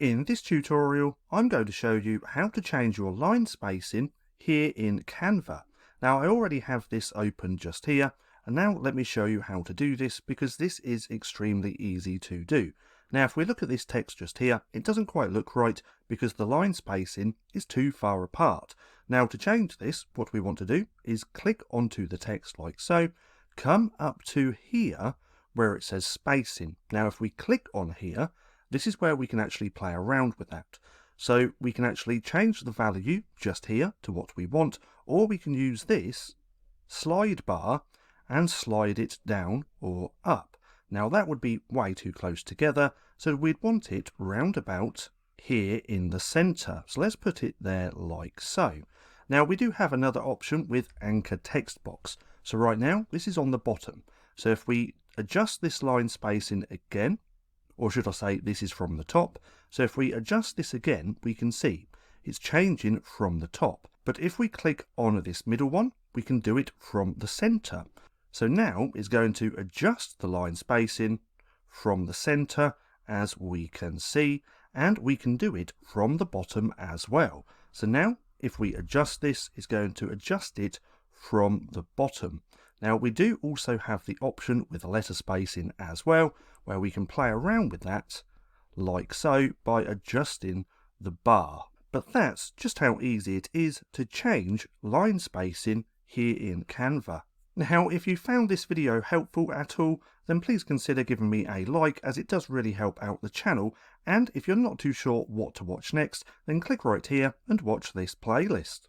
In this tutorial, I'm going to show you how to change your line spacing here in Canva. Now I already have this open just here, and now let me show you how to do this because this is extremely easy to do. Now if we look at this text just here, it doesn't quite look right because the line spacing is too far apart. Now to change this, what we want to do is click onto the text like so, come up to here where it says spacing. Now if we click on here, this is where we can actually play around with that. So we can actually change the value just here to what we want, or we can use this slide bar and slide it down or up. Now that would be way too close together, so we'd want it round about here in the center. So let's put it there like so. Now we do have another option with anchor text box. So right now this is on the bottom. So if we adjust this line spacing again, or should I say this is from the top, so if we adjust this again we can see it's changing from the top, but if we click on this middle one we can do it from the center. So now it's going to adjust the line spacing from the center as we can see, and we can do it from the bottom as well. So now if we adjust this, it's going to adjust it from the bottom. Now we do also have the option with letter spacing as well, where we can play around with that like so by adjusting the bar. But that's just how easy it is to change line spacing here in Canva. Now if you found this video helpful at all, then please consider giving me a like, as it does really help out the channel, and if you're not too sure what to watch next, then click right here and watch this playlist.